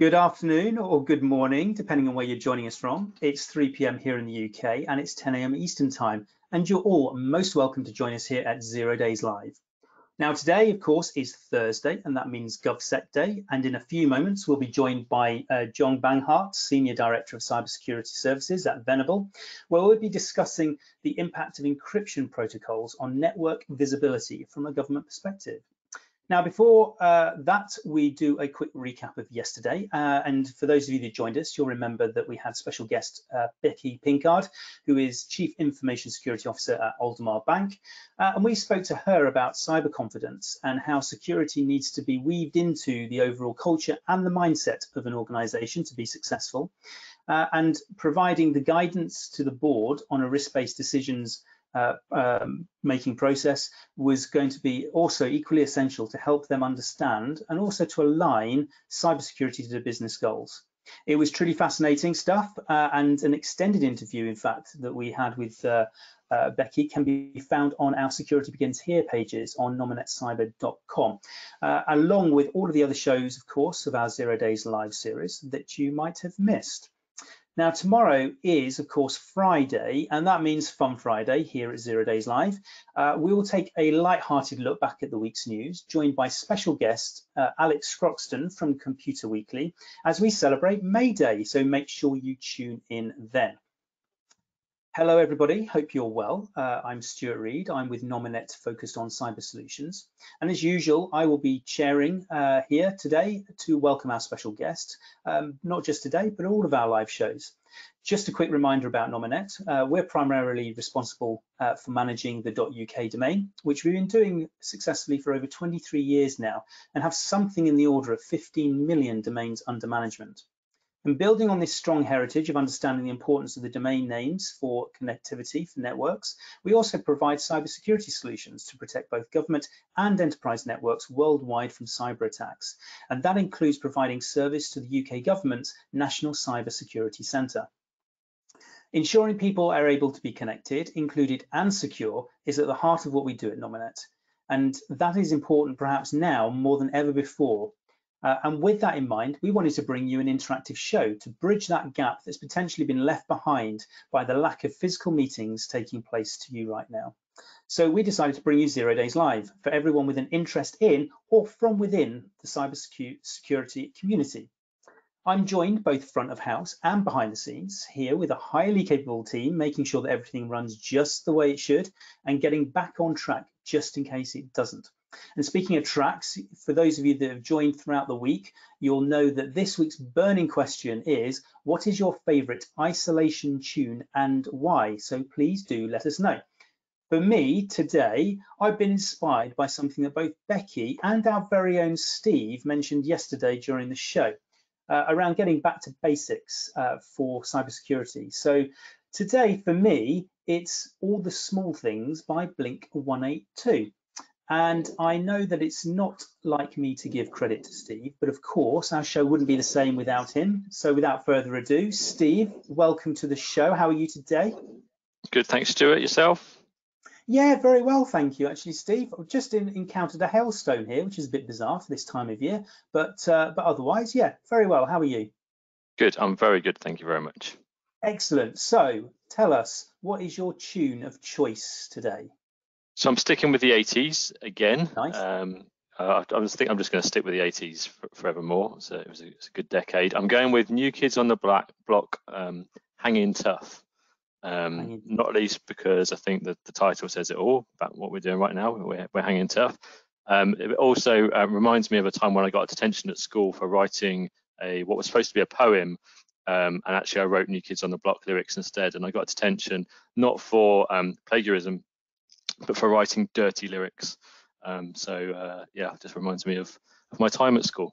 Good afternoon or good morning, depending on where you're joining us from. It's 3 p.m. here in the UK and it's 10 a.m. Eastern time, and you're all most welcome to join us here at 0 Days Live. Now today, of course, is Thursday, and that means GovSec Day, and in a few moments we'll be joined by John Banghart, Senior Director of Cybersecurity Services at Venable, where we'll be discussing the impact of encryption protocols on network visibility from a government perspective. Now, before that, we do a quick recap of yesterday. And for those of you that joined us, you'll remember that we had special guest Becky Pinkard, who is Chief Information Security Officer at Aldermar Bank. And we spoke to her about cyber confidence and how security needs to be weaved into the overall culture and the mindset of an organization to be successful, and providing the guidance to the board on a risk-based decisions making process was going to be also equally essential to help them understand and also to align cybersecurity to the business goals. It was truly fascinating stuff, and an extended interview, in fact, that we had with Becky can be found on our Security Begins Here pages on nominetcyber.com, along with all of the other shows, of course, of our 0 Days Live series that you might have missed. Now, tomorrow is, of course, Friday, and that means Fun Friday here at 0 Days Live. We will take a light-hearted look back at the week's news, joined by special guest Alex Scroxton from Computer Weekly, as we celebrate May Day, so make sure you tune in then. Hello, everybody. Hope you're well. I'm Stuart Reed. I'm with Nominet, focused on cyber solutions. And as usual, I will be chairing here today to welcome our special guest, not just today, but all of our live shows. Just a quick reminder about Nominet. We're primarily responsible for managing the .uk domain, which we've been doing successfully for over 23 years now, and have something in the order of 15 million domains under management. And building on this strong heritage of understanding the importance of the domain names for connectivity for networks, we also provide cybersecurity solutions to protect both government and enterprise networks worldwide from cyber attacks. And that includes providing service to the UK government's National Cyber Security Centre. Ensuring people are able to be connected, included and secure is at the heart of what we do at Nominet. And that is important perhaps now more than ever before. And with that in mind, we wanted to bring you an interactive show to bridge that gap that's potentially been left behind by the lack of physical meetings taking place to you right now. So we decided to bring you 0 Days Live for everyone with an interest in or from within the cybersecurity community. I'm joined both front of house and behind the scenes here with a highly capable team, making sure that everything runs just the way it should and getting back on track just in case it doesn't. And speaking of tracks, for those of you that have joined throughout the week, you'll know that this week's burning question is, what is your favorite isolation tune and why? So please do let us know. For me today, I've been inspired by something that both Becky and our very own Steve mentioned yesterday during the show, around getting back to basics for cybersecurity. So today for me, it's All the Small Things by Blink 182. And I know that it's not like me to give credit to Steve, but of course our show wouldn't be the same without him. So without further ado, Steve, welcome to the show. How are you today? Good, thanks, Stuart. Yourself? Yeah, very well, thank you. Actually, Steve, I've just encountered a hailstone here, which is a bit bizarre for this time of year, but otherwise, yeah, very well. How are you? Good, I'm very good. Thank you very much. Excellent. So tell us, what is your tune of choice today? So I'm sticking with the 80s again. Nice. I'm just going to stick with the 80s forevermore. So it was a good decade. I'm going with New Kids on the Block, Hanging Tough. Not least because I think that the title says it all about what we're doing right now. We're hanging tough. It also reminds me of a time when I got detention at school for writing what was supposed to be a poem. And actually I wrote New Kids on the Block lyrics instead, and I got detention not for plagiarism, but for writing dirty lyrics. Yeah, it just reminds me of my time at school.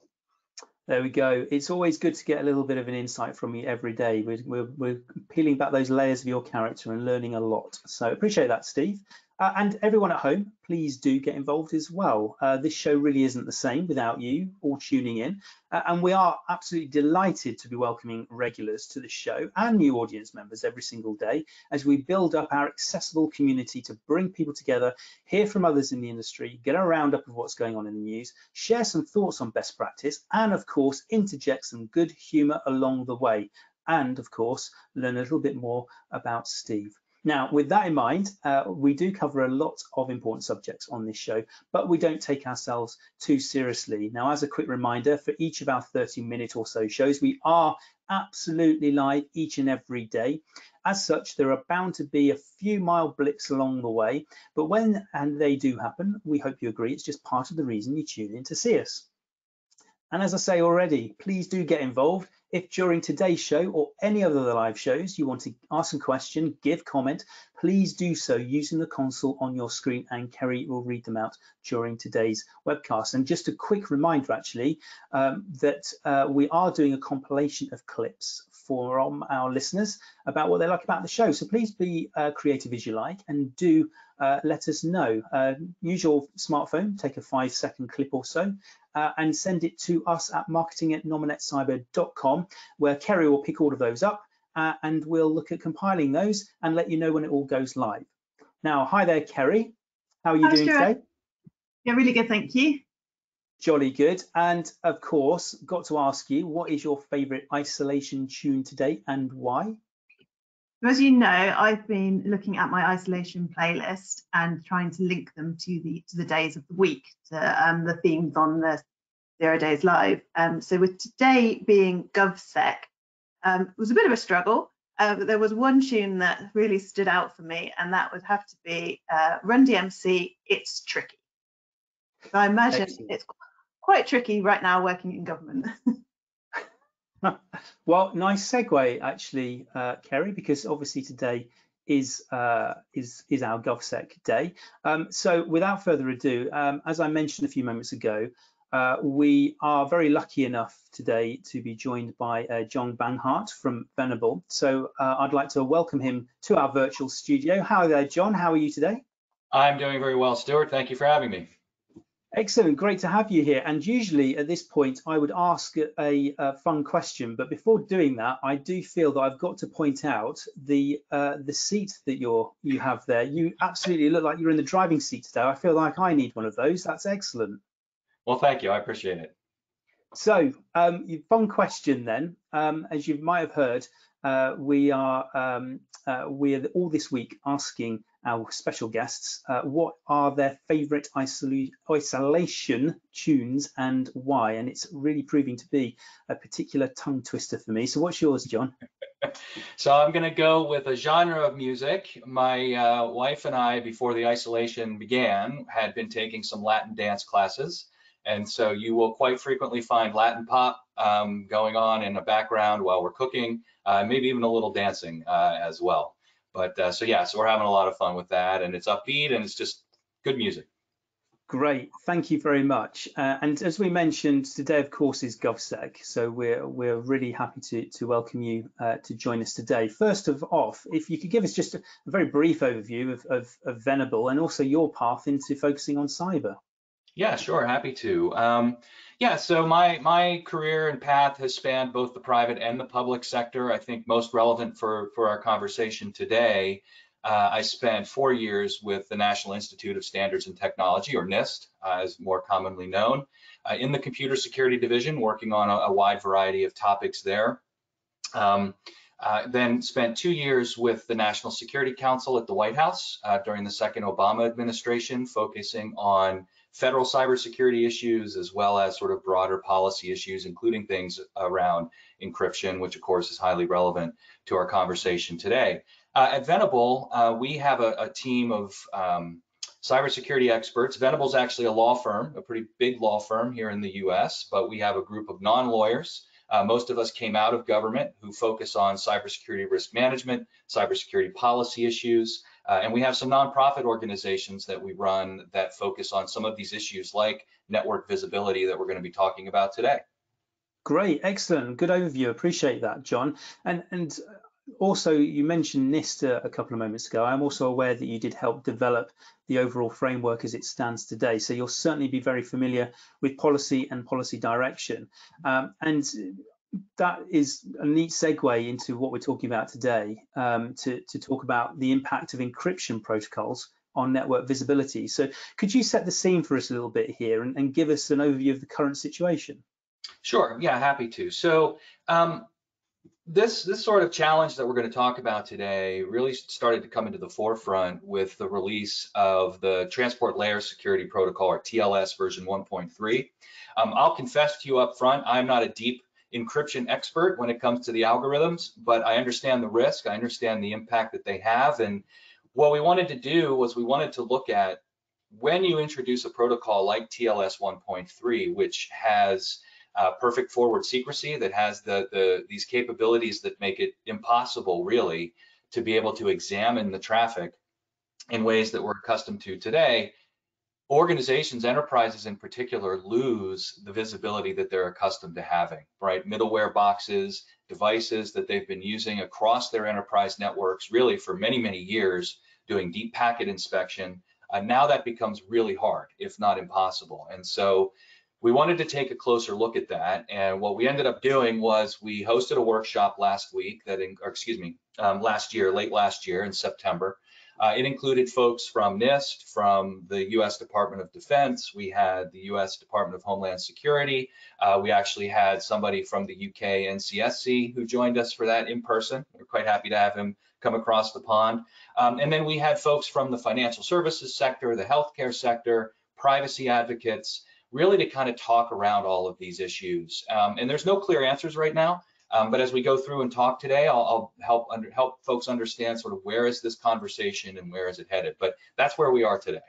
There we go. It's always good to get a little bit of an insight from you every day. We're peeling back those layers of your character and learning a lot. So appreciate that, Steve. And everyone at home, please do get involved as well. This show really isn't the same without you all tuning in. And we are absolutely delighted to be welcoming regulars to the show and new audience members every single day as we build up our accessible community to bring people together, hear from others in the industry, get a roundup of what's going on in the news, share some thoughts on best practice, and of course, interject some good humor along the way. And of course, learn a little bit more about Steve. Now, with that in mind, we do cover a lot of important subjects on this show, but we don't take ourselves too seriously. Now, as a quick reminder, for each of our 30-minute or so shows, we are absolutely live each and every day. As such, there are bound to be a few mild blips along the way, but when and they do happen, we hope you agree it's just part of the reason you tune in to see us. And as I say already, please do get involved. If during today's show or any other of the live shows you want to ask a question, give comment, please do so using the console on your screen, and Kerry will read them out during today's webcast. And just a quick reminder actually that we are doing a compilation of clips from our listeners about what they like about the show. So please be creative as you like, and do let us know. Use your smartphone, take a 5-second clip or so, and send it to us at marketing@nominetcyber.com, where Kerry will pick all of those up and we'll look at compiling those and let you know when it all goes live. Now, hi there, Kerry. How are you doing today? Yeah, really good, thank you. Jolly good. And of course, got to ask you, what is your favorite isolation tune today and why? As you know, I've been looking at my isolation playlist and trying to link them to the days of the week, to the themes on the 0 Days Live. So with today being GovSec, it was a bit of a struggle, but there was one tune that really stood out for me, and that would have to be Run DMC, It's Tricky. So I imagine it's quite tricky right now working in government. Well, nice segue actually, Kerry, because obviously today is our GovSec day. So without further ado, as I mentioned a few moments ago, we are very lucky enough today to be joined by John Banghart from Venable. So I'd like to welcome him to our virtual studio. Hi there, John. How are you today? I'm doing very well, Stuart. Thank you for having me. Excellent, great to have you here. And usually at this point, I would ask a fun question, but before doing that, I do feel that I've got to point out the seat that you have there. You absolutely look like you're in the driving seat today. I feel like I need one of those. That's excellent. Well, thank you. I appreciate it. So, fun question then. As you might have heard, we're all this week asking our special guests what are their favorite isolation tunes and why, and it's really proving to be a particular tongue twister for me. So what's yours, John? So I'm going to go with a genre of music. My wife and I, before the isolation began, had been taking some Latin dance classes, and so you will quite frequently find Latin pop going on in the background while we're cooking, maybe even a little dancing as well. But so we're having a lot of fun with that, and it's upbeat and it's just good music. Great, thank you very much. And as we mentioned, today, of course, is GovSec, so we're really happy to welcome you to join us today. First of all, if you could give us just a very brief overview of Venable and also your path into focusing on cyber. Yeah, sure, happy to. So my career and path has spanned both the private and the public sector. I think most relevant for our conversation today, I spent 4 years with the National Institute of Standards and Technology, or NIST, as more commonly known, in the computer security division, working on a wide variety of topics there. Then spent 2 years with the National Security Council at the White House during the second Obama administration, focusing on federal cybersecurity issues as well as sort of broader policy issues, including things around encryption, which of course is highly relevant to our conversation today. At Venable, we have a team of cybersecurity experts. Venable is actually a law firm, a pretty big law firm here in the US, but we have a group of non-lawyers. Most of us came out of government who focus on cybersecurity risk management, cybersecurity policy issues, and we have some nonprofit organizations that we run that focus on some of these issues like network visibility that we're going to be talking about today. Great, excellent, good overview. Appreciate that, John. And also, you mentioned NIST a couple of moments ago. I'm also aware that you did help develop the overall framework as it stands today. So you'll certainly be very familiar with policy and policy direction. And that is a neat segue into what we're talking about today, to talk about the impact of encryption protocols on network visibility. So could you set the scene for us a little bit here and give us an overview of the current situation? Sure, yeah, happy to. So this sort of challenge that we're going to talk about today really started to come into the forefront with the release of the Transport Layer Security Protocol, or TLS version 1.3. I'll confess to you up front, I'm not a deep encryption expert when it comes to the algorithms, but I understand the risk, I understand the impact that they have, and what we wanted to do was we wanted to look at when you introduce a protocol like TLS 1.3, which has perfect forward secrecy, that has these capabilities that make it impossible really to be able to examine the traffic in ways that we're accustomed to today. Organizations, enterprises in particular, lose the visibility that they're accustomed to having, right? Middleware boxes, devices that they've been using across their enterprise networks really for many, many years, doing deep packet inspection. Now that becomes really hard, if not impossible. And so we wanted to take a closer look at that. And what we ended up doing was we hosted a workshop last week last year, late last year in September. It included folks from NIST, from the US Department of Defense. We had the US Department of Homeland Security. We actually had somebody from the UK NCSC who joined us for that in person. We're quite happy to have him come across the pond. And then we had folks from the financial services sector, the healthcare sector, privacy advocates, really to kind of talk around all of these issues. And there's no clear answers right now. But as we go through and talk today, I'll help folks understand sort of where is this conversation and where is it headed. But that's where we are today.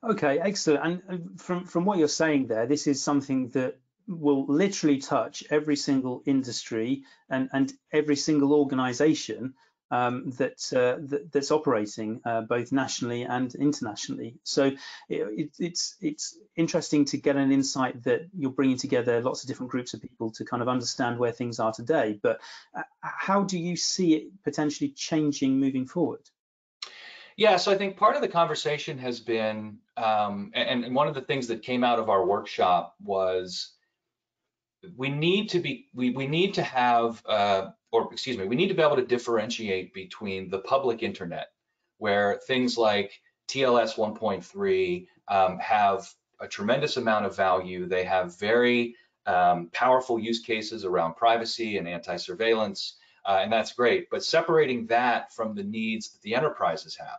Okay, excellent. And from what you're saying there, this is something that will literally touch every single industry and every single organization that's operating both nationally and internationally. So it's interesting to get an insight that you're bringing together lots of different groups of people to kind of understand where things are today. But how do you see it potentially changing moving forward? Yeah, so I think part of the conversation has been, and one of the things that came out of our workshop was we need to be able to differentiate between the public internet, where things like TLS 1.3 have a tremendous amount of value. They have very powerful use cases around privacy and anti-surveillance, and that's great. But separating that from the needs that the enterprises have.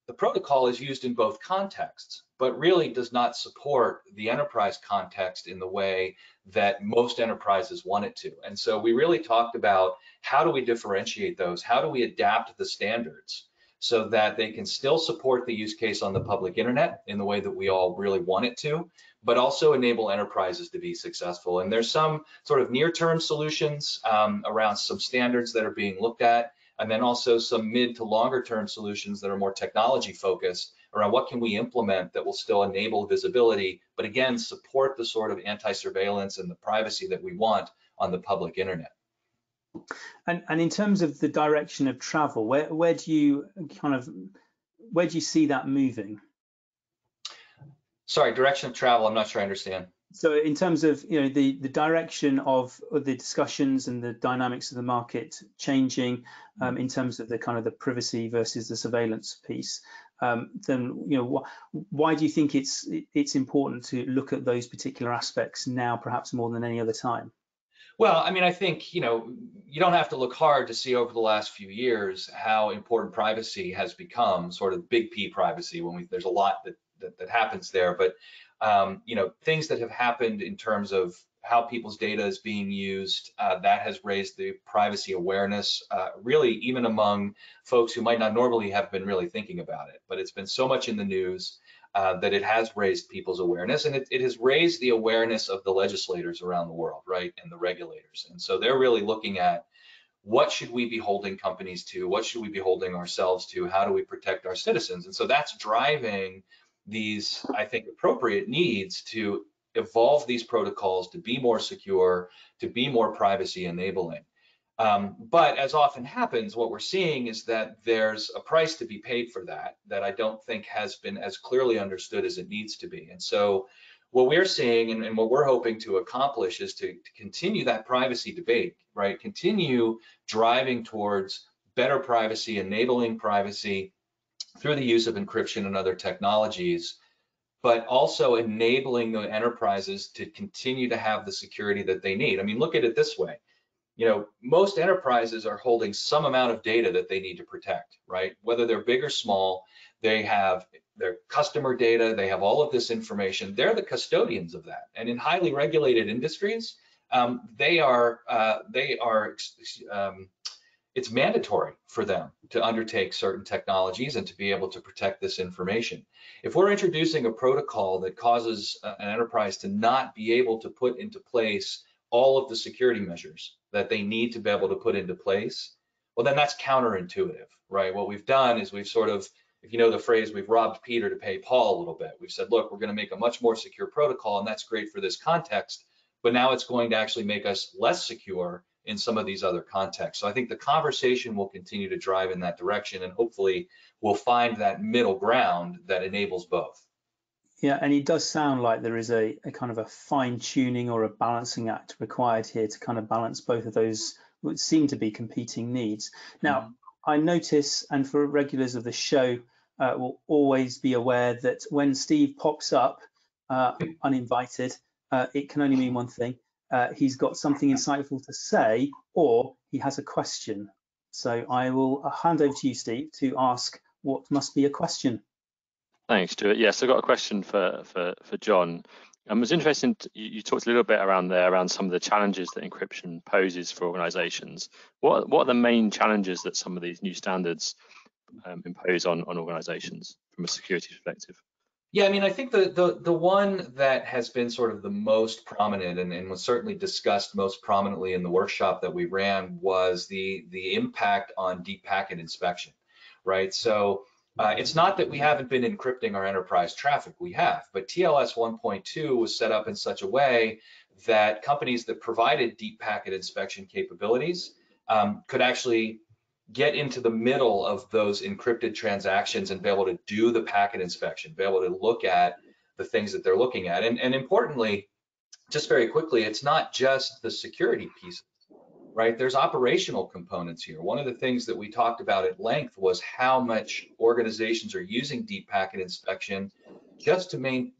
The protocol is used in both contexts, but really does not support the enterprise context in the way that most enterprises want it to. And so we really talked about how do we differentiate those? How do we adapt the standards so that they can still support the use case on the public internet in the way that we all really want it to, but also enable enterprises to be successful. And there's some sort of near-term solutions around some standards that are being looked at, and then also some mid to longer term solutions that are more technology focused around what can we implement that will still enable visibility, but again, support the sort of anti-surveillance and the privacy that we want on the public internet. And in terms of the direction of travel, where do you see that moving? Sorry, direction of travel, I'm not sure I understand. So in terms of the direction of the discussions and the dynamics of the market changing in terms of the kind of the privacy versus the surveillance piece, then why do you think it's important to look at those particular aspects now, perhaps more than any other time? Well, I mean, I think you don't have to look hard to see over the last few years how important privacy has become, sort of big P privacy. There's a lot that happens there, but things that have happened in terms of how people's data is being used, that has raised the privacy awareness, really even among folks who might not normally have been really thinking about it. But it's been so much in the news that it has raised people's awareness, and it has raised the awareness of the legislators around the world, right, and the regulators. And so they're really looking at what should we be holding companies to, what should we be holding ourselves to, how do we protect our citizens? And so that's driving these, I think, appropriate needs to evolve these protocols to be more secure, to be more privacy enabling. But as often happens, what we're seeing is that there's a price to be paid for that I don't think has been as clearly understood as it needs to be. And so what we're seeing and what we're hoping to accomplish is to continue that privacy debate, right? Continue driving towards better privacy, enabling privacy through the use of encryption and other technologies, but also enabling the enterprises to continue to have the security that they need. I mean, look at it this way. You know, most enterprises are holding some amount of data that they need to protect, right? Whether they're big or small, they have their customer data, they have all of this information. They're the custodians of that. And in highly regulated industries, it's mandatory for them to undertake certain technologies and to be able to protect this information. If we're introducing a protocol that causes an enterprise to not be able to put into place all of the security measures that they need to be able to put into place, well, then that's counterintuitive, right? What we've done is we've sort of, if you know the phrase, we've robbed Peter to pay Paul a little bit. We've said, look, we're going to make a much more secure protocol, and that's great for this context, but now it's going to actually make us less secure in some of these other contexts. So I think the conversation will continue to drive in that direction, and hopefully we'll find that middle ground that enables both. Yeah, and it does sound like there is a kind of a fine tuning or a balancing act required here to kind of balance both of those what seem to be competing needs. Now, I notice, and for regulars of the show, will always be aware that when Steve pops up uninvited, it can only mean one thing. He's got something insightful to say, or he has a question. So I will hand over to you, Steve, to ask what must be a question. Thanks, Stuart. Yes, I've got a question for John. It was interesting, you talked a little bit around some of the challenges that encryption poses for organizations. What are the main challenges that some of these new standards impose on organizations from a security perspective? Yeah, I mean, I think the one that has been sort of the most prominent and was certainly discussed most prominently in the workshop that we ran was the impact on deep packet inspection, right? So it's not that we haven't been encrypting our enterprise traffic, we have, but TLS 1.2 was set up in such a way that companies that provided deep packet inspection capabilities could actually get into the middle of those encrypted transactions and be able to do the packet inspection, be able to look at the things that they're looking at. And importantly, just very quickly, it's not just the security pieces, right? There's operational components here. One of the things that we talked about at length was how much organizations are using deep packet inspection just to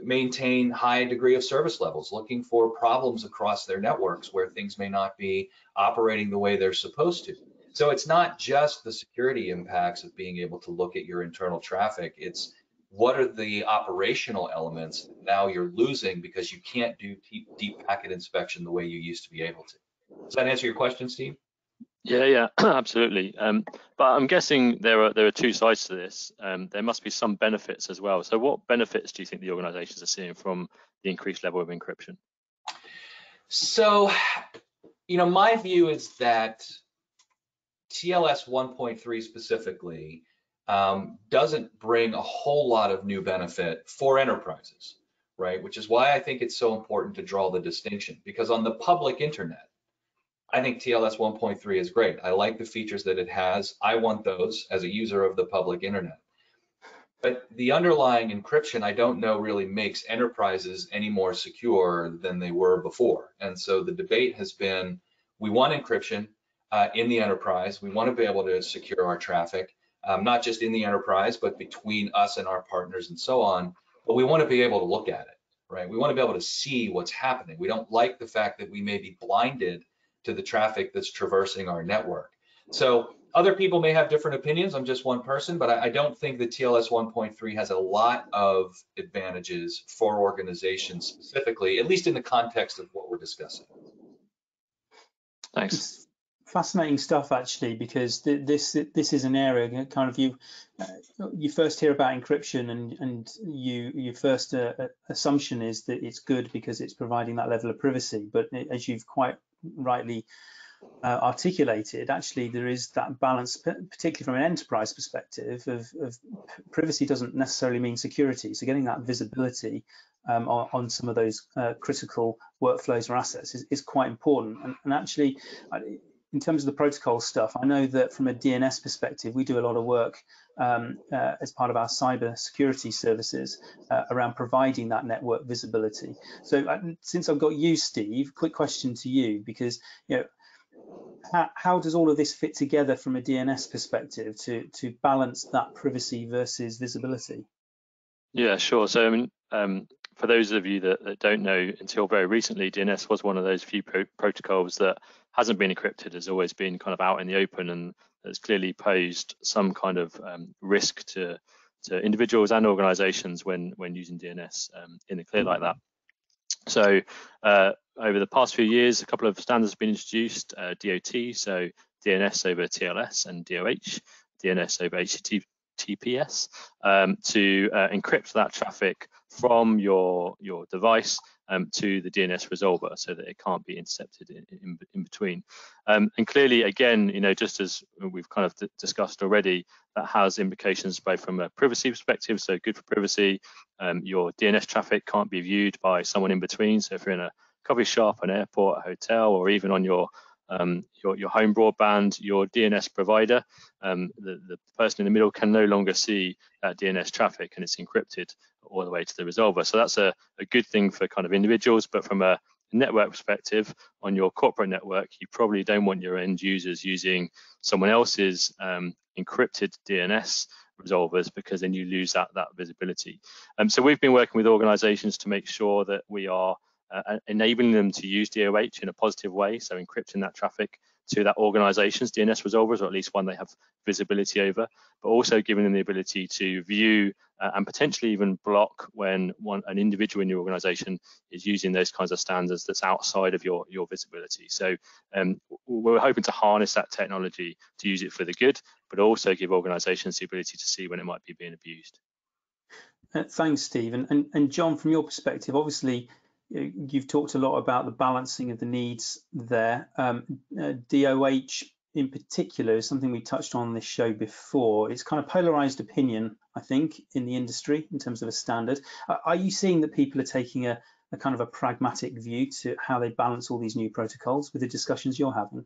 maintain high degree of service levels, looking for problems across their networks where things may not be operating the way they're supposed to. So it's not just the security impacts of being able to look at your internal traffic, it's what are the operational elements that now you're losing because you can't do deep packet inspection the way you used to be able to. Does that answer your question, Steve? Yeah, absolutely. But I'm guessing there are two sides to this. There must be some benefits as well. So what benefits do you think the organizations are seeing from the increased level of encryption? So, you know, my view is that TLS 1.3 specifically doesn't bring a whole lot of new benefit for enterprises, right? Which is why I think it's so important to draw the distinction, because on the public internet, I think TLS 1.3 is great. I like the features that it has. I want those as a user of the public internet. But the underlying encryption, I don't know really makes enterprises any more secure than they were before. And so the debate has been, we want encryption in the enterprise. We want to be able to secure our traffic, not just in the enterprise, but between us and our partners and so on. But we want to be able to look at it, right? We want to be able to see what's happening. We don't like the fact that we may be blinded to the traffic that's traversing our network. So other people may have different opinions. I'm just one person, but I don't think that TLS 1.3 has a lot of advantages for organizations specifically, at least in the context of what we're discussing. Thanks. It's fascinating stuff, actually, because this is an area kind of you first hear about encryption and your first assumption is that it's good because it's providing that level of privacy. But as you've quite rightly articulated, actually there is that balance, particularly from an enterprise perspective, of privacy doesn't necessarily mean security. So getting that visibility on some of those critical workflows or assets is quite important. And actually, in terms of the protocol stuff, I know that from a DNS perspective, we do a lot of work as part of our cybersecurity services around providing that network visibility. So since I've got you, Steve, quick question to you, because how does all of this fit together from a DNS perspective to balance that privacy versus visibility? Yeah, sure. So I mean, for those of you that don't know, until very recently, DNS was one of those few protocols that hasn't been encrypted, has always been kind of out in the open, and has clearly posed some kind of risk to individuals and organizations when using DNS in the clear like that. So over the past few years, a couple of standards have been introduced, DoT, so DNS over TLS, and DoH, DNS over HTTPS, to encrypt that traffic from your device to the DNS resolver, so that it can't be intercepted in between. And clearly, again, just as we've kind of discussed already, that has implications both from a privacy perspective, so good for privacy. Your DNS traffic can't be viewed by someone in between. So if you're in a coffee shop, an airport, a hotel, or even on your home broadband, your DNS provider, the person in the middle can no longer see that DNS traffic, and it's encrypted all the way to the resolver. So that's a good thing for kind of individuals, but from a network perspective, on your corporate network, you probably don't want your end users using someone else's encrypted DNS resolvers, because then you lose that visibility. So we've been working with organizations to make sure that we are enabling them to use DoH in a positive way, so encrypting that traffic to that organization's DNS resolvers, or at least one they have visibility over, but also giving them the ability to view and potentially even block when an individual in your organization is using those kinds of standards that's outside of your visibility. So we're hoping to harness that technology to use it for the good, but also give organizations the ability to see when it might be being abused. Thanks, Steve. And John, from your perspective, obviously, you've talked a lot about the balancing of the needs there. DoH in particular is something we touched on this show before. It's kind of polarized opinion, I think, in the industry in terms of a standard. Are you seeing that people are taking a kind of a pragmatic view to how they balance all these new protocols with the discussions you're having?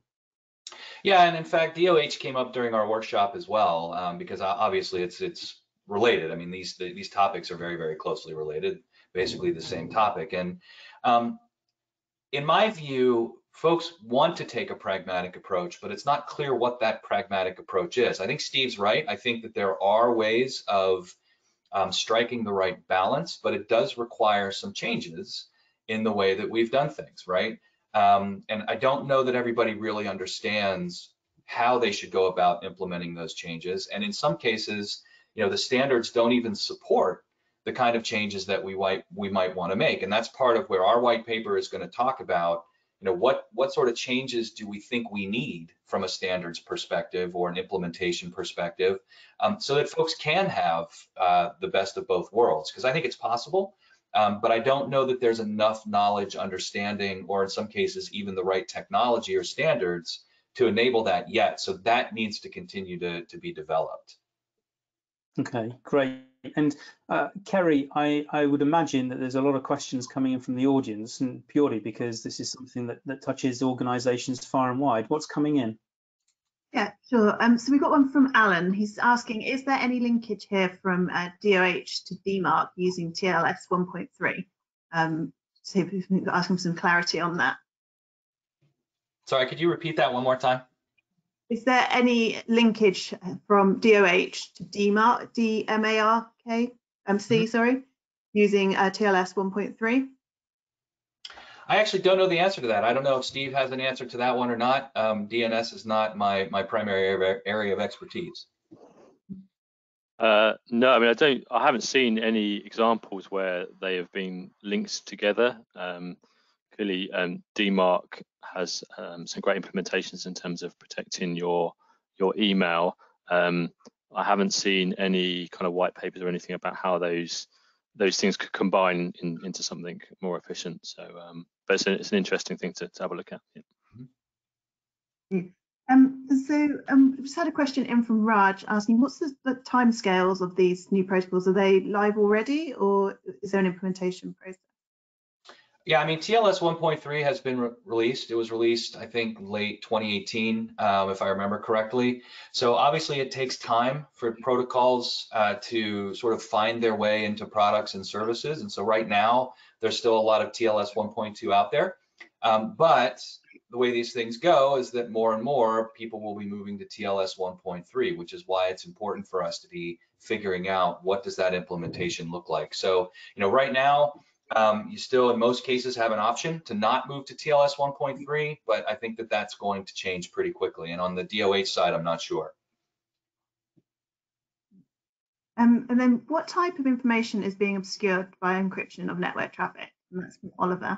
Yeah, and in fact, DoH came up during our workshop as well, because obviously it's related. I mean, these topics are very, very closely related, basically the same topic. And in my view, folks want to take a pragmatic approach, but it's not clear what that pragmatic approach is. I think Steve's right. I think that there are ways of striking the right balance, but it does require some changes in the way that we've done things, right? And I don't know that everybody really understands how they should go about implementing those changes. And in some cases, the standards don't even support the kind of changes that we might want to make. And that's part of where our white paper is going to talk about, what sort of changes do we think we need from a standards perspective or an implementation perspective, so that folks can have the best of both worlds. Because I think it's possible, but I don't know that there's enough knowledge, understanding, or in some cases, even the right technology or standards to enable that yet. So that needs to continue to be developed. Okay, great. And Kerry, I would imagine that there's a lot of questions coming in from the audience, and purely because this is something that touches organizations far and wide. What's coming in? Yeah, sure. So we got one from Alan. He's asking, is there any linkage here from DoH to DMARC using TLS 1.3? So if we ask him some clarity on that. Sorry, could you repeat that one more time? Is there any linkage from DoH to DMARC, D-M-A-R-K-C, sorry, using TLS 1.3? I actually don't know the answer to that. I don't know if Steve has an answer to that one or not. DNS is not my primary area of expertise. No, I mean, I haven't seen any examples where they have been linked together. Clearly, DMARC has some great implementations in terms of protecting your email. I haven't seen any kind of white papers or anything about how those things could combine into something more efficient. So, but it's an interesting thing to have a look at. Yeah. We just had a question in from Raj asking, what's the timescales of these new protocols? Are they live already, or is there an implementation process? Yeah, I mean, TLS 1.3 has been released. It was released, I think, late 2018, if I remember correctly. So obviously it takes time for protocols to sort of find their way into products and services. And so right now, there's still a lot of TLS 1.2 out there. But the way these things go is that more and more people will be moving to TLS 1.3, which is why it's important for us to be figuring out what does that implementation look like. So, right now, you still, in most cases, have an option to not move to TLS 1.3, but I think that that's going to change pretty quickly. And on the DoH side, I'm not sure. And then what type of information is being obscured by encryption of network traffic? And that's from Oliver.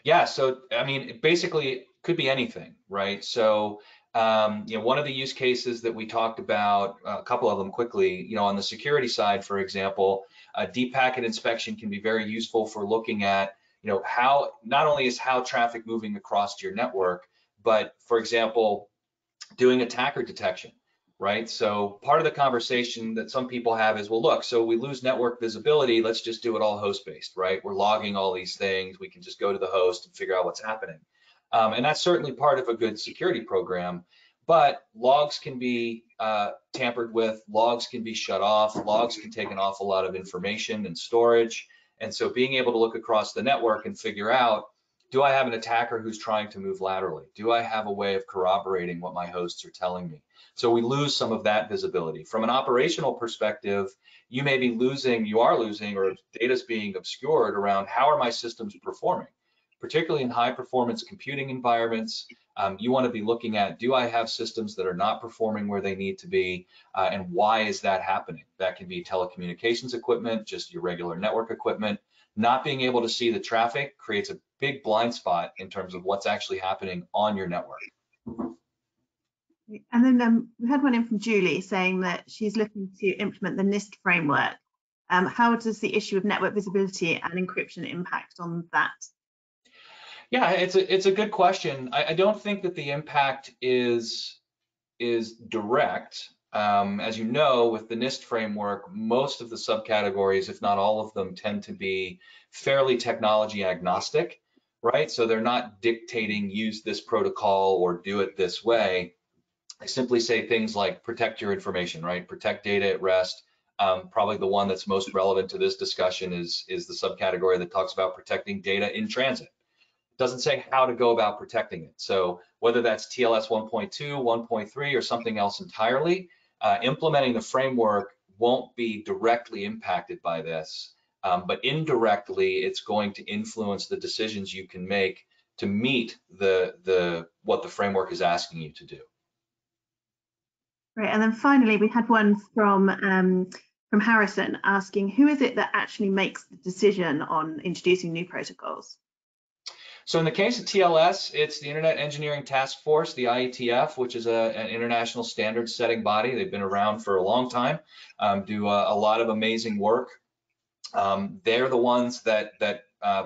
Yeah, so I mean, it basically could be anything, right? So, one of the use cases that we talked about, a couple of them quickly, on the security side, for example, deep packet inspection can be very useful for looking at, how not only is how traffic moving across your network, but for example, doing attacker detection, right? So part of the conversation that some people have is, well, look, so we lose network visibility, let's just do it all host-based, right? We're logging all these things, we can just go to the host and figure out what's happening. And that's certainly part of a good security program, but logs can be tampered with, logs can be shut off, logs can take an awful lot of information and storage. And so being able to look across the network and figure out, do I have an attacker who's trying to move laterally? Do I have a way of corroborating what my hosts are telling me? So we lose some of that visibility. From an operational perspective, you are losing, or data's being obscured around how are my systems performing, particularly in high performance computing environments. You want to be looking at, do I have systems that are not performing where they need to be, and why is that happening? That can be telecommunications equipment, just your regular network equipment. Not being able to see the traffic creates a big blind spot in terms of what's actually happening on your network. And then we had one in from Julie saying that she's looking to implement the NIST framework. How does the issue of network visibility and encryption impact on that? Yeah, it's a good question. I don't think that the impact is direct. As you know, with the NIST framework, most of the subcategories, if not all of them, tend to be fairly technology agnostic, right? So they're not dictating use this protocol or do it this way. They simply say things like protect your information, right? Protect data at rest. Probably the one that's most relevant to this discussion is the subcategory that talks about protecting data in transit. It doesn't say how to go about protecting it. So whether that's TLS 1.2, 1.3, or something else entirely, implementing the framework won't be directly impacted by this, but indirectly, it's going to influence the decisions you can make to meet what the framework is asking you to do. Great, and then finally, we had one from Harrison asking, who is it that actually makes the decision on introducing new protocols? So in the case of TLS, it's the Internet Engineering Task Force, the IETF, which is an international standards setting body. They've been around for a long time, do a lot of amazing work. They're the ones that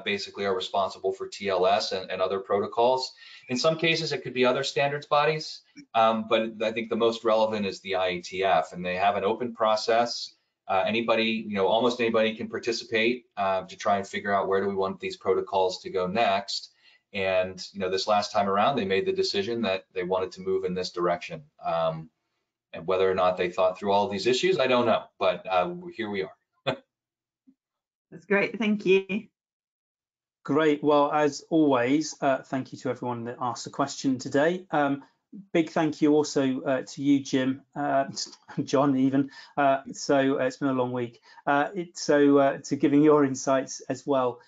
basically are responsible for TLS and other protocols. In some cases, it could be other standards bodies, but I think the most relevant is the IETF, and they have an open process. Anybody, almost anybody can participate to try and figure out where do we want these protocols to go next. And this last time around, they made the decision that they wanted to move in this direction. And whether or not they thought through all of these issues, I don't know, but here we are. That's great, thank you. Great. Well, as always, thank you to everyone that asked a question today. Big thank you also to you, Jim, John even. So it's been a long week. To giving your insights as well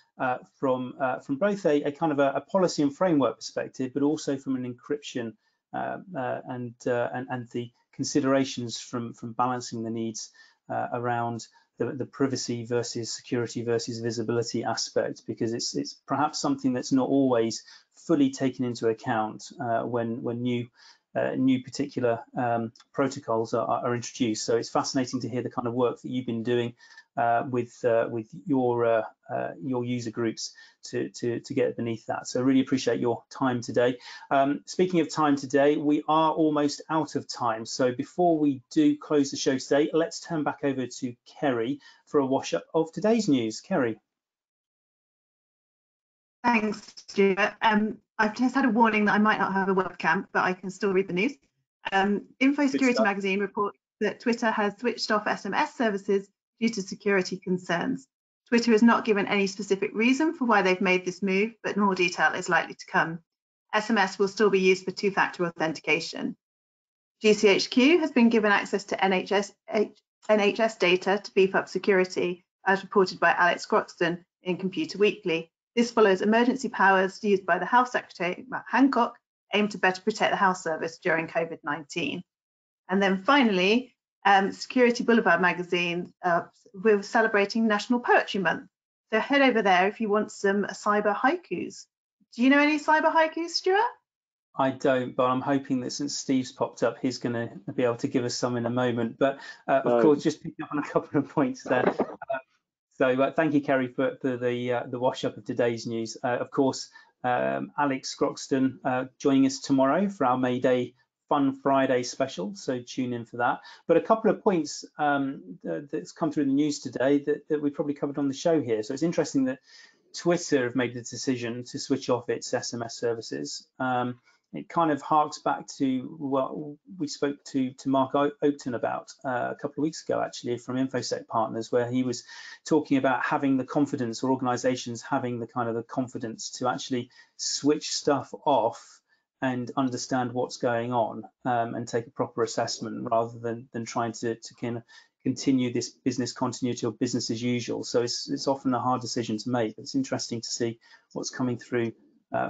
from both a kind of a policy and framework perspective, but also from an encryption and the considerations from balancing the needs around the privacy versus security versus visibility aspect, because it's perhaps something that's not always fully taken into account when new particular protocols are introduced. So it's fascinating to hear the kind of work that you've been doing with your user groups to get beneath that. So really appreciate your time today. Speaking of time today, we are almost out of time. So before we do close the show today, let's turn back over to Kerry for a wash up of today's news. Kerry. Thanks, Stuart. I've just had a warning that I might not have a webcam, but I can still read the news. Info Security Magazine reports that Twitter has switched off SMS services due to security concerns. Twitter has not given any specific reason for why they've made this move, but more detail is likely to come. SMS will still be used for two-factor authentication. GCHQ has been given access to NHS data to beef up security, as reported by Alex Croxton in Computer Weekly. This follows emergency powers used by the Health Secretary, Matt Hancock, aimed to better protect the health service during COVID-19. And then finally, Security Boulevard magazine, we're celebrating National Poetry Month. So head over there if you want some cyber haikus. Do you know any cyber haikus, Stuart? I don't, but I'm hoping that since Steve's popped up, he's going to be able to give us some in a moment. But of course, just picking up on a couple of points there. So thank you, Kerry, for the wash up of today's news. Of course, Alex Croxton joining us tomorrow for our May Day Fun Friday special, so tune in for that. But a couple of points that's come through the news today that we probably covered on the show here. So it's interesting that Twitter have made the decision to switch off its SMS services. It kind of harks back to what we spoke to Mark Oakton about a couple of weeks ago, actually, from InfoSec Partners, where he was talking about having the confidence, or organizations having the kind of the confidence to actually switch stuff off and understand what's going on and take a proper assessment, rather than trying to kind of continue this business continuity or business as usual. So it's often a hard decision to make. It's interesting to see what's coming through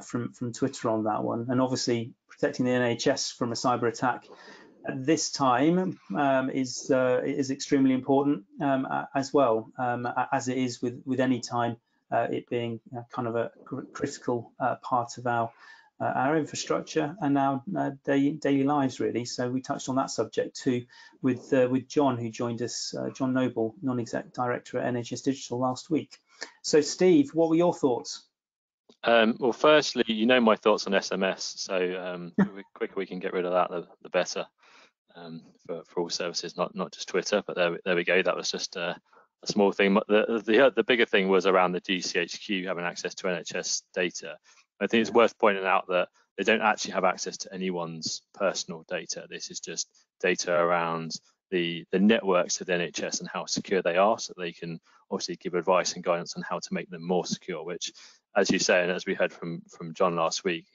from Twitter on that one. And obviously protecting the NHS from a cyber attack at this time is extremely important as well, as it is with any time, it being kind of a critical part of our infrastructure and our daily lives, really. So we touched on that subject too with John, who joined us, John Noble, non-exec director at NHS Digital last week. So Steve, what were your thoughts? Well, firstly, you know my thoughts on SMS, so the quicker we can get rid of that, the better for all services, not just Twitter. But there we go. That was just a small thing. The bigger thing was around the GCHQ having access to NHS data. I think it's worth pointing out that they don't actually have access to anyone's personal data. This is just data around the networks of the NHS and how secure they are, so they can obviously give advice and guidance on how to make them more secure, which, as you say, and as we heard from John last week,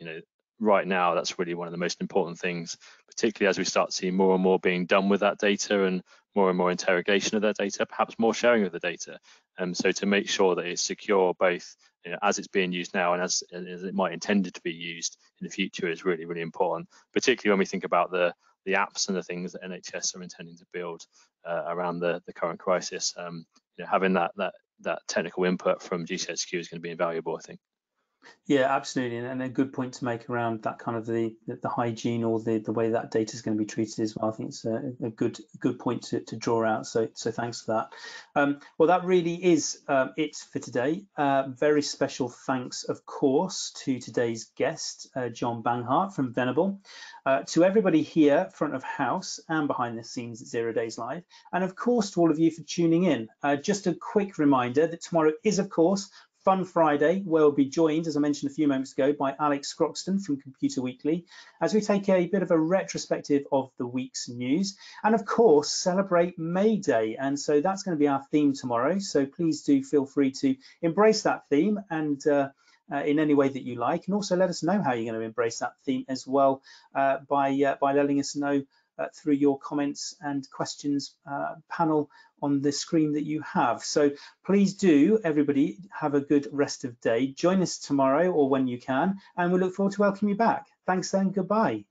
right now that's really one of the most important things, particularly as we start seeing more and more being done with that data and more interrogation of that data, perhaps more sharing of the data. So to make sure that it's secure, both as it's being used now and as it might intended to be used in the future, is really, really important, particularly when we think about the apps and the things that NHS are intending to build around the current crisis. Having that technical input from GCHQ is going to be invaluable, I think. Yeah, absolutely, and a good point to make around that kind of the hygiene, or the way that data is going to be treated as well. I think it's a good point to draw out. So thanks for that. Well, that really is it for today. Very special thanks, of course, to today's guest, John Banghart from Venable, to everybody here front of house and behind the scenes at ZeroDaysLive, and of course to all of you for tuning in. Just a quick reminder that tomorrow is, of course, Fun Friday, where we'll be joined, as I mentioned a few moments ago, by Alex Croxton from Computer Weekly, as we take a bit of a retrospective of the week's news, and of course celebrate May Day. And so that's going to be our theme tomorrow. So please do feel free to embrace that theme and in any way that you like, and also let us know how you're going to embrace that theme as well by letting us know through your comments and questions panel on the screen that you have. So please do, everybody, have a good rest of day. Join us tomorrow or when you can, and we look forward to welcoming you back. Thanks then, goodbye.